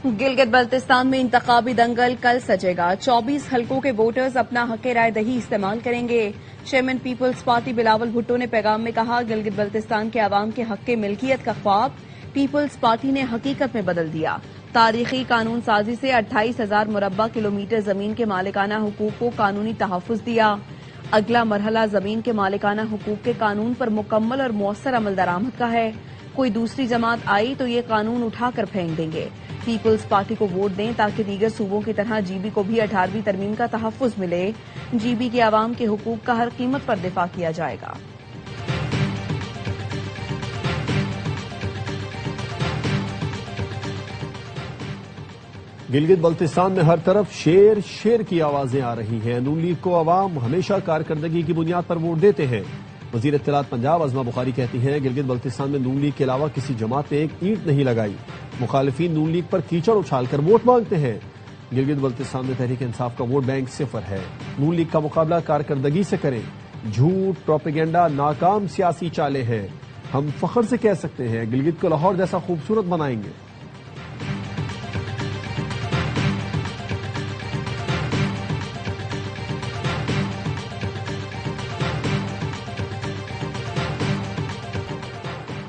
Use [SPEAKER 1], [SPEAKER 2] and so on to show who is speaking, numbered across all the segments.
[SPEAKER 1] गिलगित बल्तिस्तान में इंतखाबी दंगल कल सजेगा। 24 हलकों के वोटर्स अपना हक राय दही इस्तेमाल करेंगे। चेयरमैन पीपल्स पार्टी बिलावल भुट्टो ने पैगाम में कहा, गिलगित बल्तिस्तान के अवाम के हक मिल्कियत का ख्वाब पीपल्स पार्टी ने हकीकत में बदल दिया। तारीखी कानून साजी से 28,000 मुरब्बा किलोमीटर जमीन के मालिकाना हुकूक को कानूनी तहफ़्फ़ुज़ दिया। अगला मरहला जमीन के मालिकाना हुकूक के कानून पर मुकम्मल और मौसर अमल दरामद का है। कोई दूसरी जमात आई तो ये कानून उठाकर फेंक देंगे। पीपल्स पार्टी को वोट दें ताकि दीगर सूबों की तरह जीबी को भी 18वीं तरमीम का तहफ़्फ़ुज़ मिले। जीबी के अवाम के हुकूक का हर कीमत पर दिफा किया जाएगा।
[SPEAKER 2] गिलगित बल्तिस्तान में हर तरफ शेर शेर की आवाजें आ रही हैं। नून लीग को अवाम हमेशा कारकर्दगी की बुनियाद पर वोट देते हैं। वजीर इत्तलात पंजाब अज़मा बुखारी कहती हैं, गिलगित बल्तिस्तान में नून लीग के अलावा किसी जमात ने एक ईंट नहीं लगाई। मुखालिफिन नून लीग पर कीचड़ उछालकर वोट मांगते हैं। गिलगित बल्तिस्तान में तहरीक इंसाफ का वोट बैंक सिफर है। नून लीग का मुकाबला कारकर्दगी से करें। झूठ, प्रोपेगेंडा नाकाम सियासी चालें हैं। हम फख्र से कह सकते हैं, गिलगित को लाहौर जैसा खूबसूरत बनाएंगे।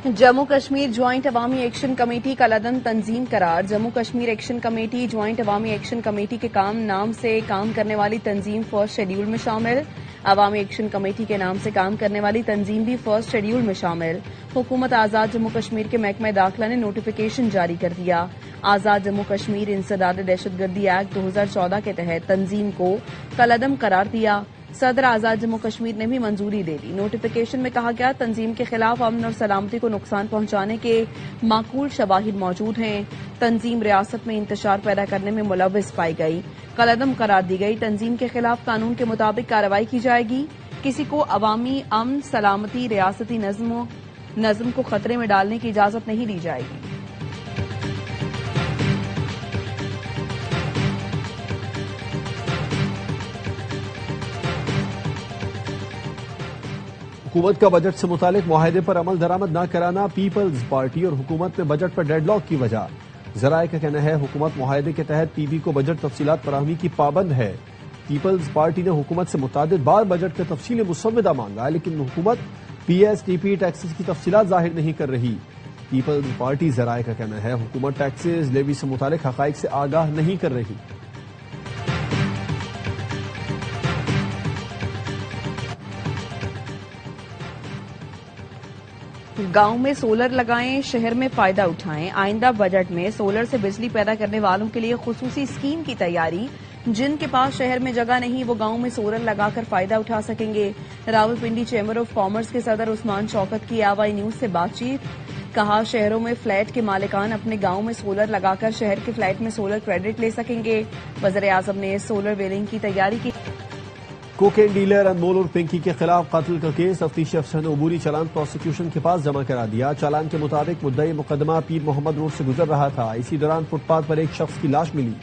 [SPEAKER 1] Jammu Kashmir joint Awami action committee का लदन तंजीम करार। Jammu Kashmir action committee joint Awami action committee के नाम से काम करने वाली तंजीम फर्स्ट शेड्यूल में शामिल। अवामी एक्शन कमेटी के नाम से काम करने वाली तंजीम भी फर्स्ट शेड्यूल में शामिल। हुकूमत आजाद जम्मू कश्मीर के महकमा दाखिला ने नोटिफिकेशन जारी कर दिया। आजाद जम्मू कश्मीर इंसदाद दहशतगर्दी एक्ट 2014 के तहत तंजीम को कलअदम करार दिया। सदर आजाद जम्मू कश्मीर ने भी मंजूरी दे दी। नोटिफिकेशन में कहा गया, तंजीम के खिलाफ अमन और सलामती को नुकसान पहुंचाने के माकूल शवाहिद मौजूद हैं। तंजीम रियासत में इंतशार पैदा करने में मुलव्विस पाई गई। कलअदम करार दी गई। तंजीम के खिलाफ कानून के मुताबिक कार्रवाई की जाएगी। किसी को अवामी अमन, सलामती, रियासती नज्म को खतरे में डालने की इजाजत नहीं दी जाएगी।
[SPEAKER 2] हुकूमत का बजट से मुतालिक मुआहदे पर अमल दरामद न कराना पीपल्स पार्टी और हुकूमत में बजट पर डेडलॉक की वजह। जराए का कहना है, हुकूमत मुआहदे के तहत पीपी को बजट तफसीलात फराहमी की पाबंद है। पीपल्स पार्टी ने हुकूमत से मुतादिद बार बजट के तफसीली मुसव्वदा मांगा, लेकिन हुकूमत पीएसटीपी टैक्सेस की तफसीलात जाहिर नहीं कर रही। पीपल्स पार्टी जराए का कहना है, हुकूमत टैक्सेस लेवी से मुतालिक हकाइक से आगाह नहीं कर रही।
[SPEAKER 1] गांव में सोलर लगाएं, शहर में फायदा उठाएं। आइंदा बजट में सोलर से बिजली पैदा करने वालों के लिए खुसूसी स्कीम की तैयारी। जिनके पास शहर में जगह नहीं, वो गांव में सोलर लगाकर फायदा उठा सकेंगे। रावलपिंडी चैम्बर ऑफ कॉमर्स के सदर उस्मान शौकत की आवाई न्यूज से बातचीत। कहा, शहरों में फ्लैट के मालिकान अपने गांव में सोलर लगाकर शहर के फ्लैट में सोलर क्रेडिट ले सकेंगे। वज़ीर आज़म ने सोलर वेलिंग की तैयारी की।
[SPEAKER 2] कोकेन डीलर अनमोल और पिंकी के खिलाफ कत्ल का केस तफ्तीशी अफसर ने अबूरी चालान प्रोसिक्यूशन के पास जमा करा दिया। चालान के मुताबिक मुद्दई मुकदमा पीर मोहम्मद रोड से गुजर रहा था। इसी दौरान फुटपाथ पर एक शख्स की लाश मिली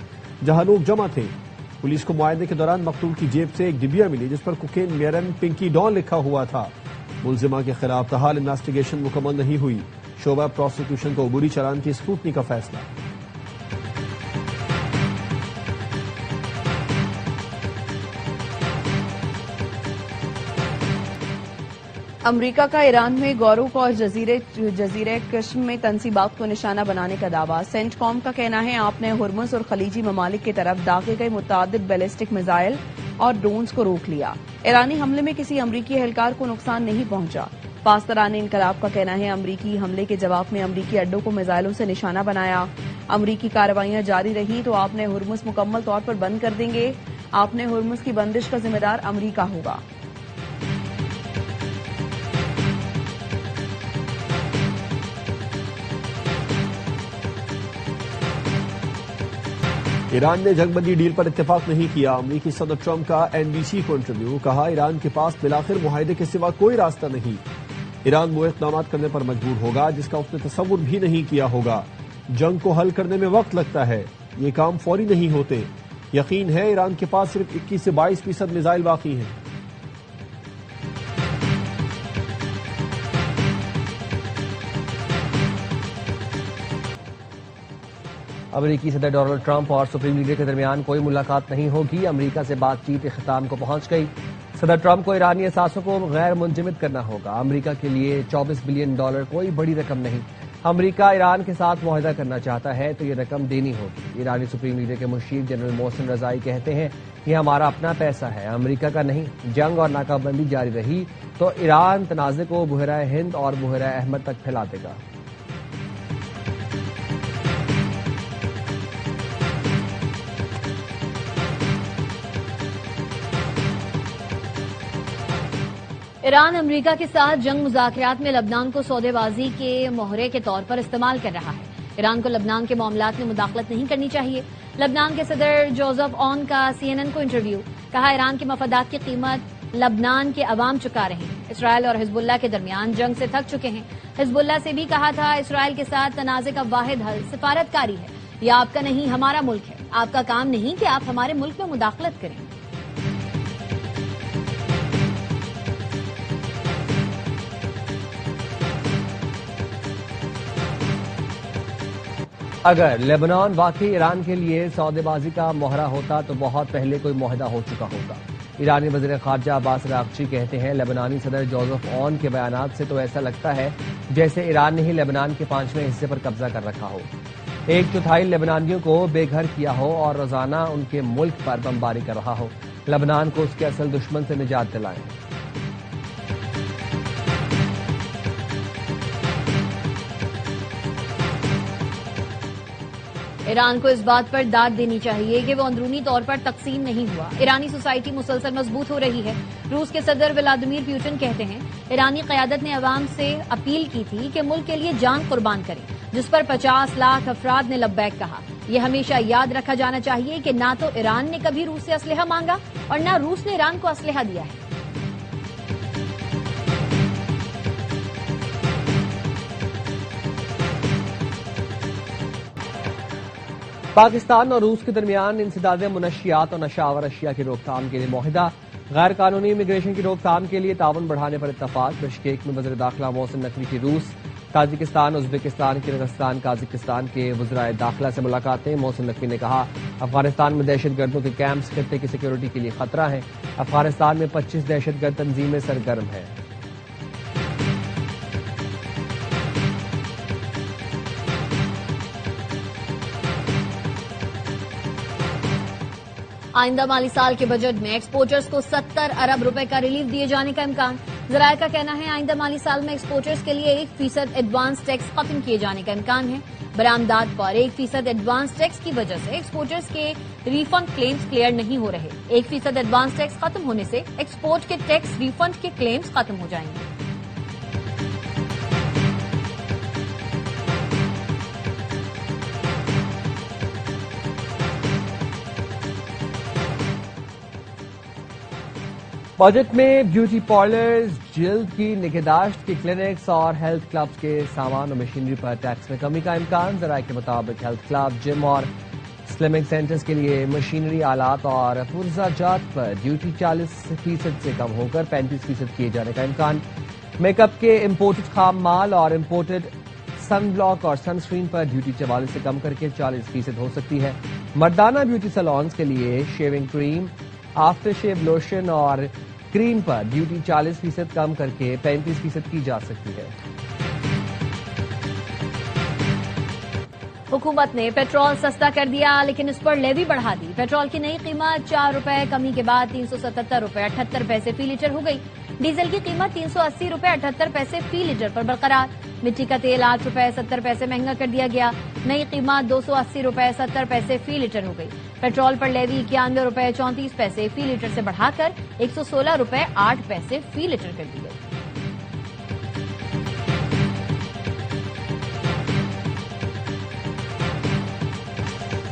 [SPEAKER 2] जहां लोग जमा थे। पुलिस को मुआयने के दौरान मकतूल की जेब से एक डिबिया मिली जिस पर कोकेन मेरन पिंकी डॉन लिखा हुआ था। मुलजिमा के खिलाफ तहाल इन्वेस्टिगेशन मुकम्मल नहीं हुई। शोबा प्रोसिक्यूशन को अबूरी चालान की स्क्रूटनी का फैसला।
[SPEAKER 1] अमरीका का ईरान में गौरुक और जजीरे कश्म में तनसीबात को निशाना बनाने का दावा। सेंटकॉम का कहना है, आपने हुर्मुज़ और खलीजी ममालिक की तरफ दागे गए मुतअद्दिद बैलिस्टिक मिसाइल और ड्रोन्स को रोक लिया। ईरानी हमले में किसी अमरीकी एहलकार को नुकसान नहीं पहुंचा। पासदारान इनकलाब का कहना है, अमरीकी हमले के जवाब में अमरीकी अड्डों को मिसाइलों से निशाना बनाया। अमरीकी कार्रवाइयां जारी रही तो आपने हुर्मुज़ मुकम्मल तौर पर बंद कर देंगे। आपने हुर्मुज़ की बंदिश का जिम्मेदार अमरीका होगा।
[SPEAKER 2] ईरान ने जंगबंदी डील पर इत्तेफाक नहीं किया। अमरीकी सदर ट्रंप का एनबीसी को इंटरव्यू। कहा, ईरान के पास बिलाखिर मुआहदे के सिवा कोई रास्ता नहीं। ईरान वो इक़दाम करने पर मजबूर होगा जिसका उसने तसव्वुर भी नहीं किया होगा। जंग को हल करने में वक्त लगता है, ये काम फौरी नहीं होते। यकीन है ईरान के पास सिर्फ 21 से 22% मिसाइल बाकी हैं।
[SPEAKER 3] امریکی صدر ڈونلڈ ٹرمپ اور سپریم لیڈر کے درمیان کوئی ملاقات نہیں ہوگی، امریکہ سے بات چیت اختتام کو پہنچ گئی۔ صدر ٹرمپ کو ایرانی اثاثوں کو غیر منجمد کرنا ہوگا۔ امریکہ کے لیے $24 بلین کوئی بڑی رقم نہیں۔ امریکہ ایران کے ساتھ معاہدہ کرنا چاہتا ہے تو یہ رقم دینی ہوگی۔ ایرانی سپریم لیڈر کے مشیر جنرل محسن رضائی کہتے ہیں یہ ہمارا اپنا پیسہ ہے، امریکہ کا نہیں۔ جنگ اور ناکہ بندی جاری رہی تو ایران تنازع کو بحیرہ ہند اور بحیرہ احمر تک پھیلا دے گا۔
[SPEAKER 4] ایران امریکہ کے ساتھ جنگ مذاکرات میں لبنان کو سودے بازی کے مہرے کے طور پر استعمال کر رہا ہے۔ ایران کو لبنان کے معاملات میں مداخلت نہیں کرنی چاہیے۔ لبنان کے صدر جوزف اون کا CNN کو انٹرویو، کہا ایران کے مفادات کی قیمت لبنان کے عوام چکا رہے ہیں۔ اسرائیل اور حزب اللہ کے درمیان جنگ سے تھک چکے ہیں۔ حزب اللہ سے بھی کہا تھا اسرائیل کے ساتھ تنازع کا واحد حل سفارت کاری ہے۔ یہ آپ کا نہیں ہمارا ملک ہے، آپ کا کام نہیں کہ آپ ہمارے ملک میں مداخلت کریں۔
[SPEAKER 3] اگر لیبنان واقعی ایران کے لیے سودے بازی کا مہرہ ہوتا تو بہت پہلے کوئی معاہدہ ہو چکا ہوتا۔ ایرانی وزیر خارجہ عباس اراغچی کہتے ہیں لبنانی صدر جوزف اون کے بیانات سے تو ایسا لگتا ہے جیسے ایران نے ہی لبنان کے 5ویں حصے پر قبضہ کر رکھا ہو، 1/4 لبنانیوں کو بے گھر کیا ہو اور روزانہ ان کے ملک پر بمباری کر رہا ہو۔ لبنان کو اس کے اصل دشمن سے نجات دلائیں۔
[SPEAKER 4] ایران کو اس بات پر داد دینی چاہیے کہ وہ اندرونی طور پر تقسیم نہیں ہوا۔ ایرانی سوسائٹی مسلسل مضبوط ہو رہی ہے۔ روس کے صدر ولادیمیر پیوٹن کہتے ہیں ایرانی قیادت نے عوام سے اپیل کی تھی کہ ملک کے لیے جان قربان کریں، جس پر 50 لاکھ افراد نے لبیک کہا۔ یہ ہمیشہ یاد رکھا جانا چاہیے کہ نہ تو ایران نے کبھی روس سے اسلحہ مانگا اور نہ روس نے ایران کو اسلحہ دیا ہے۔
[SPEAKER 3] پاکستان اور روس کے درمیان انسداد منشیات اور نشہ آور اشیاء کی روک تھام کے لیے معاہدہ، غیر قانونی امیگریشن کی روک تھام کے لیے تعاون بڑھانے پر اتفاق۔ بشکیک میں وزیر داخلہ محسن نقوی کی روس، تاجکستان، ازبکستان، قرغیزستان، قازقستان کے وزرائے داخلہ سے ملاقاتیں۔ محسن نقوی نے کہا افغانستان میں دہشت گردوں کے کیمپس خطے کی سیکیورٹی کے لیے خطرہ ہیں۔ افغانستان میں 25 دہشت گرد تنظیمیں سرگرم ہیں۔
[SPEAKER 4] آئندہ مالی سال کے بجٹ میں ایکسپورٹرز کو 70 ارب روپے کا ریلیف دیے جانے کا امکان۔ ذرائع کا کہنا ہے آئندہ مالی سال میں ایکسپورٹرز کے لیے 1% ایڈوانس ٹیکس ختم کیے جانے کا امکان ہے۔ برآمدات پر 1% ایڈوانس ٹیکس کی وجہ سے ایکسپورٹرز کے ری فنڈ کلیمز کلیئر نہیں ہو رہے۔ 1% ایڈوانس ٹیکس ختم ہونے سے ایکسپورٹ کے ٹیکس ری فنڈ کے کلیمز ختم ہو جائیں گے۔
[SPEAKER 3] بجٹ میں بیوٹی پارلرز، جلد کی نگہداشت کی کلینکس اور ہیلتھ کلبز کے سامان اور مشینری پر ٹیکس میں کمی کا امکان۔ ذرائع کے مطابق ہیلتھ کلب، جم اور سلمنگ سینٹرز کے لیے مشینری، آلات اور پرزہ جات پر ڈیوٹی 40% سے کم ہو کر 35% کیے جانے کا امکان۔ میک اپ کے امپورٹڈ خام مال اور امپورٹڈ سن بلاک اور سن سکرین پر ڈیوٹی 44 سے کم کر کے 40% ہو سکتی ہے۔ مردانہ بیوٹی سیلونز کے لیے شیونگ کریم، آفٹر شیو لوشن اور کریم پر ڈیوٹی 40% کم کر کے 35% کی جا سکتی ہے۔
[SPEAKER 4] حکومت نے پیٹرول سستا کر دیا لیکن اس پر لیوی بڑھا دی۔ پیٹرول کی نئی قیمت 4 روپے کمی کے بعد 377 روپے 78 پیسے فی لیٹر ہو گئی۔ ڈیزل کی قیمت 380 روپے 78 پیسے فی لیٹر پر برقرار۔ مٹی کا تیل 8 روپے 70 پیسے مہنگا کر دیا گیا۔ نئی قیمت 280 روپے 70 پیسے فی لیٹر ہو گئی۔ پیٹرول پر لیوی 91 روپے 34 پیسے فی لیٹر سے بڑھا کر 116 روپے 8 پیسے فی لیٹر کر دی گئی۔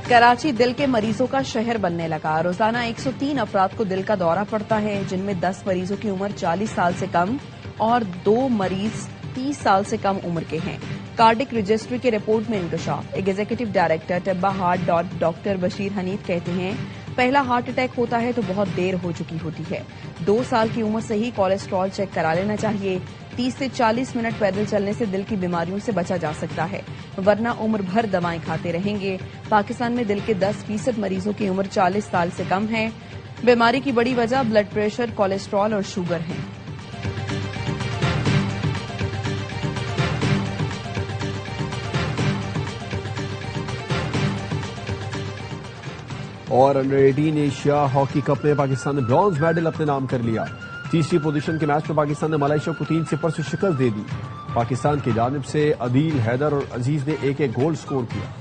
[SPEAKER 1] کراچی دل کے مریضوں کا شہر بننے لگا۔ روزانہ 103 افراد کو دل کا دورہ پڑتا ہے، جن میں 10 مریضوں کی عمر 40 سال سے کم اور 2 مریض 30 سال سے کم عمر کے ہیں۔ کارڈک رجسٹری کی رپورٹ میں انکشاف۔ Executive director Tabba heart doctor Bashir Hanif کہتے ہیں پہلا ہارٹ اٹیک ہوتا ہے تو بہت دیر ہو چکی ہوتی ہے۔ 2 سال کی عمر سے ہی کولیسٹرول چیک کرا لینا چاہیے۔ 30 से 40 मिनट पैदल चलने से दिल की बीमारियों से बचा जा सकता है, वरना उम्र भर दवाएं खाते रहेंगे। पाकिस्तान में दिल के 10% मरीजों की उम्र 40 साल से कम है। बीमारी की बड़ी वजह ब्लड प्रेशर, कोलेस्ट्रॉल और शुगर है।
[SPEAKER 2] और अंडर 18 एशिया हॉकी कप में पाकिस्तान ने ब्रॉन्ज मेडल अपने नाम कर लिया। तीसरी पोजीशन के मैच में पाकिस्तान ने मलेशिया को 3-0 से शिकस्त दे दी। पाकिस्तान की जानिब से अदील, हैदर और अजीज ने एक गोल स्कोर किया।